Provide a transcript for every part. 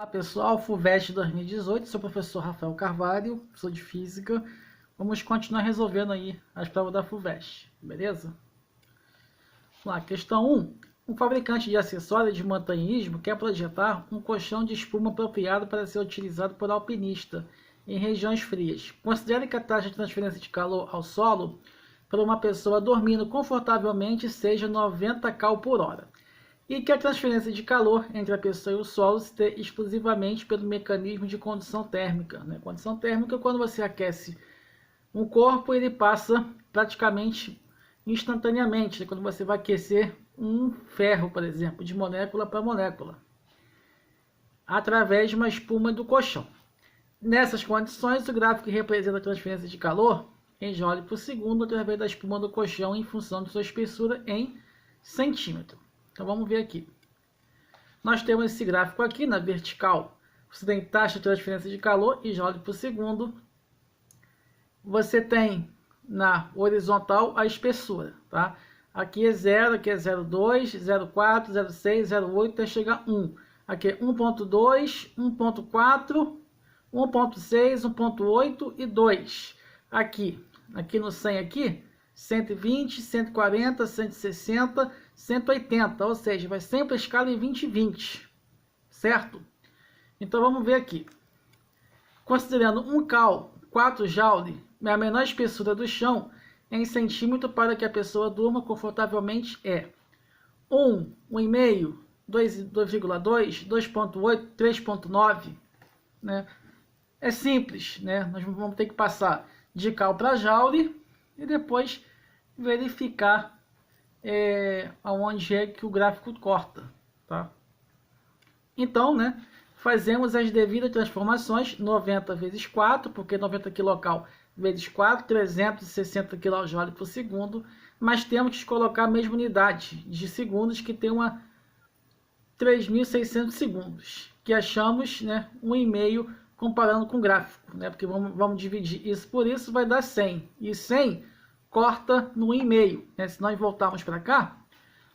Olá pessoal, FUVEST 2018, sou o professor Rafael Carvalho, sou de Física. Vamos continuar resolvendo aí as provas da FUVEST, beleza? Vamos lá, questão 1. Um fabricante de acessórios de montanhismo quer projetar um colchão de espuma apropriado para ser utilizado por alpinista em regiões frias. Considere que a taxa de transferência de calor ao solo para uma pessoa dormindo confortavelmente seja 90 kcal por hora. E que a transferência de calor entre a pessoa e o solo se dê exclusivamente pelo mecanismo de condução térmica. Condução térmica, quando você aquece um corpo, ele passa praticamente instantaneamente, quando você vai aquecer um ferro, por exemplo, de molécula para molécula, através de uma espuma do colchão. Nessas condições, o gráfico que representa a transferência de calor em joule por segundo através da espuma do colchão em função de sua espessura em centímetro. Então vamos ver aqui. Nós temos esse gráfico aqui na vertical. Você tem taxa de transferência de calor e joule por segundo. Você tem na horizontal a espessura, tá? Aqui é 0, aqui é 0,2, 0,4, 0,6, 0,8 até chegar a 1. Aqui é 1,2, 1,4, 1,6, 1,8 e 2. Aqui no 100 aqui, 120, 140, 160, 180, ou seja, vai sempre a escala em 20 e 20, certo? Então vamos ver aqui. Considerando 1 cal, 4 joule, a menor espessura do chão em centímetro para que a pessoa durma confortavelmente é 1, 1,5, 2,2, 2,8, 3,9, né? É simples, né? Nós vamos ter que passar de cal para joule e depois verificar aonde é que o gráfico corta, tá? Então, né, fazemos as devidas transformações. 90 vezes 4, porque 90 kcal vezes 4, 360 kJ por segundo, mas temos que colocar a mesma unidade de segundos, que tem uma 3.600 segundos, que achamos, né, 1,5 comparando com o gráfico, né, porque vamos dividir isso por isso, vai dar 100, e 100 corta no 1,5, né? Se nós voltarmos para cá,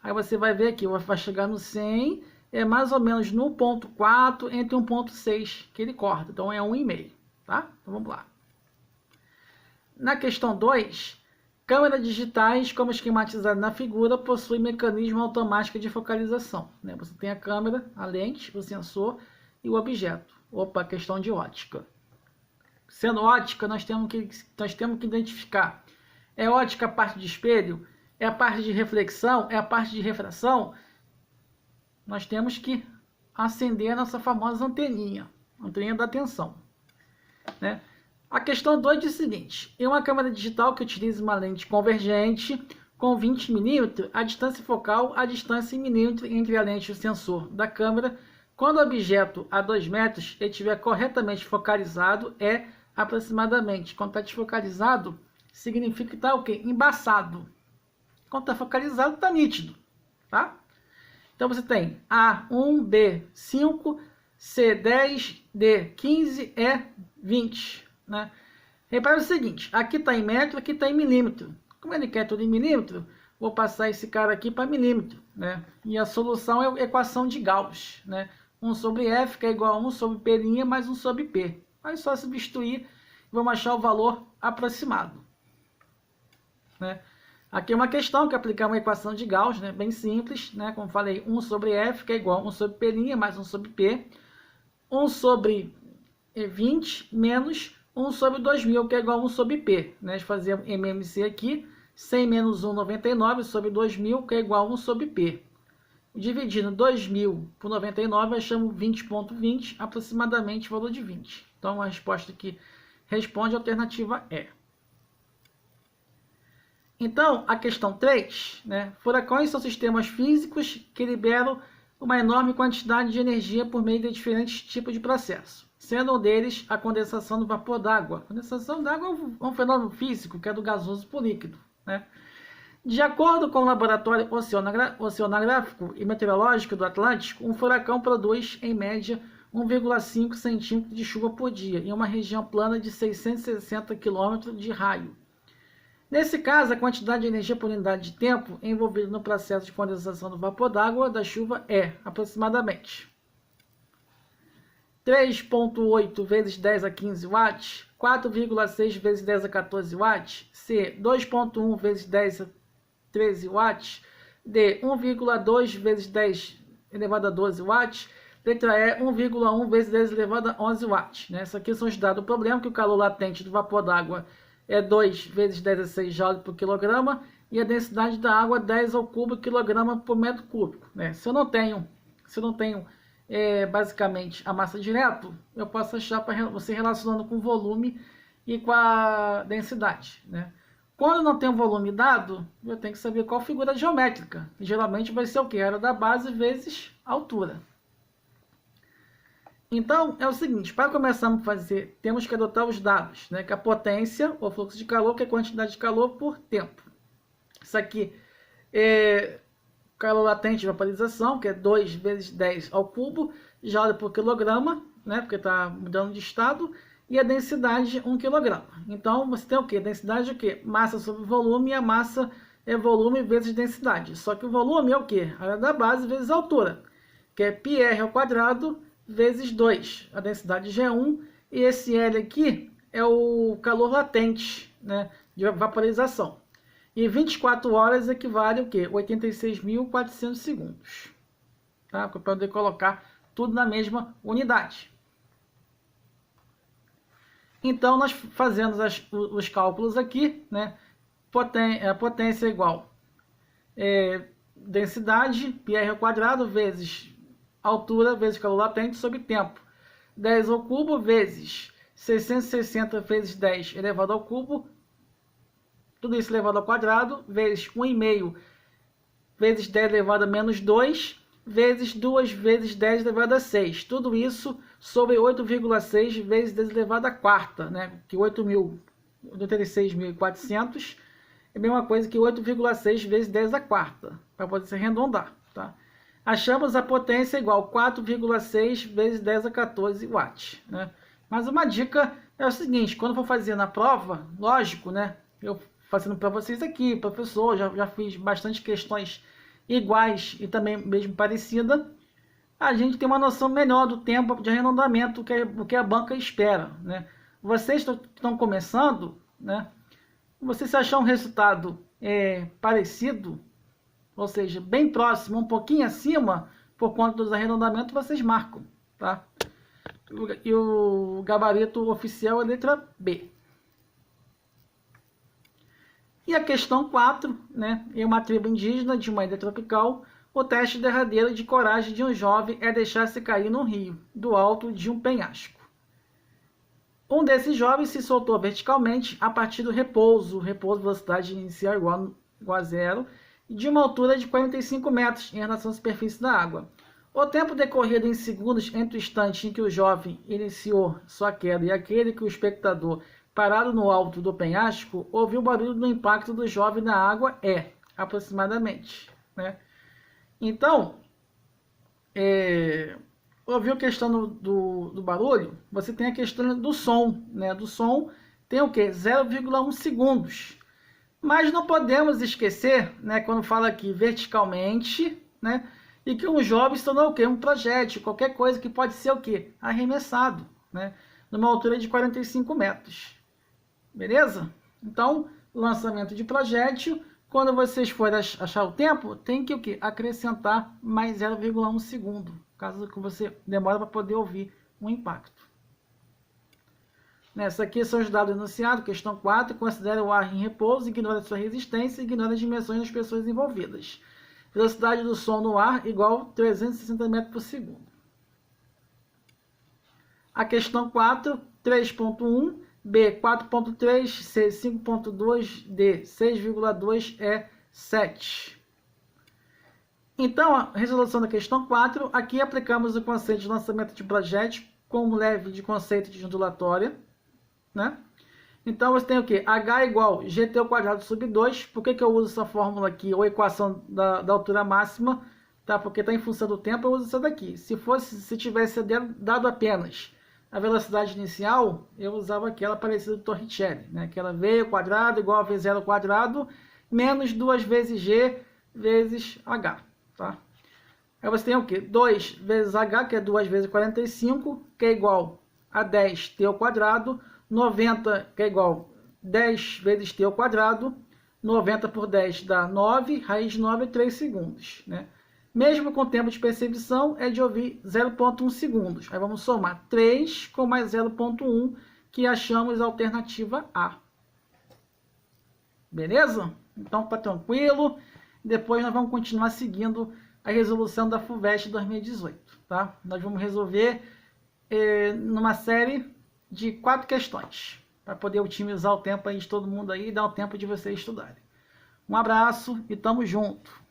aí você vai ver aqui, vai chegar no 100, é mais ou menos no 1,4 entre 1,6 que ele corta, então é 1,5, tá? Então vamos lá. Na questão 2, câmeras digitais, como esquematizado na figura, possuem mecanismo automático de focalização, né? Você tem a câmera, a lente, o sensor e o objeto. Opa, questão de ótica. Sendo ótica, nós temos que identificar: é ótica a parte de espelho? É a parte de reflexão? É a parte de refração? Nós temos que acender a nossa famosa anteninha, anteninha da atenção, né? A questão 2 diz o seguinte: em uma câmera digital que utiliza uma lente convergente com 20 mm, a distância focal, a distância em milímetro entre a lente e o sensor da câmera, quando o objeto a 2 metros estiver corretamente focalizado, é aproximadamente. Quando está desfocalizado, significa que está o quê? Embaçado. Quando está focalizado, está nítido, tá? Então você tem A1, B5, C10, D15, E20, né? Repara o seguinte: aqui está em metro, aqui está em milímetro. Como ele quer tudo em milímetro, vou passar esse cara aqui para milímetro, né? E a solução é a equação de Gauss, né? 1 sobre F, que é igual a 1 sobre P' mais 1 sobre P. Aí só substituir e vamos achar o valor aproximado, né? Aqui é uma questão que aplicar uma equação de Gauss, né? Bem simples, né? Como falei, 1 sobre F, que é igual a 1 sobre P' mais 1 sobre P. 1 sobre 20 menos 1 sobre 2000, que é igual a 1 sobre P, né? Fazer MMC aqui, 100 menos 1, 99 sobre 2000, que é igual a 1 sobre P. Dividindo 2000 por 99, achamos 20,20, aproximadamente o valor de 20. Então a resposta que responde a alternativa é. Então, a questão 3, né? Furacões são sistemas físicos que liberam uma enorme quantidade de energia por meio de diferentes tipos de processo, sendo um deles a condensação do vapor d'água. A condensação d'água é um fenômeno físico, que é do gasoso para o líquido, né? De acordo com o Laboratório Oceanográfico e Meteorológico do Atlântico, um furacão produz, em média, 1,5 centímetros de chuva por dia, em uma região plana de 660 km de raio. Nesse caso, a quantidade de energia por unidade de tempo envolvida no processo de condensação do vapor d'água da chuva é, aproximadamente, 3,8 vezes 10 a 15 watts, 4,6 vezes 10 a 14 watts, C, 2,1 vezes 10 a 13 watts, D, 1,2 vezes 10 elevado a 12 watts, letra E, 1,1 vezes 10 elevado a 11 watts. Né? Isso aqui são os dados do problema, que o calor latente do vapor d'água é 2 vezes 10 a 6 joules por quilograma, e a densidade da água 10 ao cubo quilograma por metro cúbico. Né? Se eu não tenho basicamente a massa direto, eu posso achar para você relacionando com o volume e com a densidade. Né? Quando não tem o volume dado, eu tenho que saber qual figura geométrica. E geralmente vai ser o que? Área da base vezes altura. Então, é o seguinte, para começarmos a fazer, temos que adotar os dados, né? Que é a potência, ou fluxo de calor, que é a quantidade de calor por tempo. Isso aqui é calor latente de vaporização, que é 2 vezes 10 ao cubo, joule por quilograma, né? Porque está mudando de estado, e a densidade 1 kg. Então, você tem o quê? Densidade é o quê? Massa sobre volume, e a massa é volume vezes densidade. Só que o volume é o quê? A área da base vezes a altura, que é πr ao quadrado vezes 2. A densidade G1, e esse L aqui é o calor latente, né, de vaporização. E 24 horas equivale ao quê? 86.400 segundos. Tá? Para poder colocar tudo na mesma unidade. Então, nós fazemos os cálculos aqui, né? Potência igual densidade, πr ao quadrado, vezes altura, vezes calor latente, sobre tempo. 10 ao cubo, vezes 660 vezes 10 elevado ao cubo, tudo isso elevado ao quadrado, vezes 1,5 vezes 10 elevado a menos 2, vezes 2 vezes 10 elevado a 6. Tudo isso sobre 8,6 vezes 10 elevado a quarta, né? Que 86.400 é a mesma coisa que 8,6 vezes 10 a quarta, para poder se arredondar, tá? Achamos a potência igual a 4,6 vezes 10 a 14 watts, né? Mas uma dica é o seguinte, quando for fazer na prova, lógico, né? Eu fazendo para vocês aqui, professor, já fiz bastante questões iguais e também mesmo parecida, a gente tem uma noção melhor do tempo de arredondamento que a banca espera, né? Vocês estão começando, né? Você se achar um resultado parecido, ou seja, bem próximo, um pouquinho acima, por conta dos arredondamentos, vocês marcam, tá? E o gabarito oficial é a letra B. E a questão 4, né? Em uma tribo indígena de uma ilha tropical, o teste derradeiro de coragem de um jovem é deixar-se cair no rio, do alto de um penhasco. Um desses jovens se soltou verticalmente a partir do repouso velocidade inicial igual a zero, de uma altura de 45 metros em relação à superfície da água. O tempo decorrido em segundos entre o instante em que o jovem iniciou sua queda e aquele que o espectador, parado no alto do penhasco, ouviu o barulho do impacto do jovem na água aproximadamente, né? Então, ouviu a questão do barulho, você tem a questão do som, né? Do som tem o quê? 0,1 segundos. Mas não podemos esquecer, né, quando fala aqui verticalmente, né, e que um jovem se tornou o quê? Um projétil, qualquer coisa que pode ser o quê? Arremessado, né, numa altura de 45 metros. Beleza? Então, lançamento de projétil, quando vocês forem achar o tempo, tem que o quê? Acrescentar mais 0,1 segundo, caso que você demore para poder ouvir o impacto. Nessa aqui são os dados enunciados, questão 4, considera o ar em repouso, ignora sua resistência e ignora as dimensões das pessoas envolvidas. Velocidade do som no ar igual a 360 metros por segundo. A questão 4, 3.1, B 4.3, C 5.2, D 6.2, E 7. Então, a resolução da questão 4, aqui aplicamos o conceito de lançamento de projétil como leve de conceito de ondulatória, né? Então, você tem o quê? H igual GT ao quadrado sobre 2. Por que eu uso essa fórmula aqui, ou equação da altura máxima? Tá? Porque está em função do tempo, eu uso essa daqui. Se tivesse dado apenas a velocidade inicial, eu usava aquela parecida do Torricelli, né? Aquela V ao quadrado igual a V0 ao quadrado, menos 2 vezes G vezes H. Tá? Aí você tem o quê? 2 vezes h, que é 2 vezes 45, que é igual a 10t ao quadrado. 90, que é igual a 10 vezes t ao quadrado. 90 por 10 dá 9, raiz de 9 é 3 segundos. Né? Mesmo com o tempo de percepção, é de ouvir 0,1 segundos. Aí vamos somar 3 com mais 0,1, que achamos a alternativa A. Beleza? Então tá tranquilo. Depois nós vamos continuar seguindo a resolução da FUVEST 2018. Tá? Nós vamos resolver numa série de 4 questões, para poder otimizar o tempo aí de todo mundo aí e dar o tempo de vocês estudarem. Um abraço e tamo junto!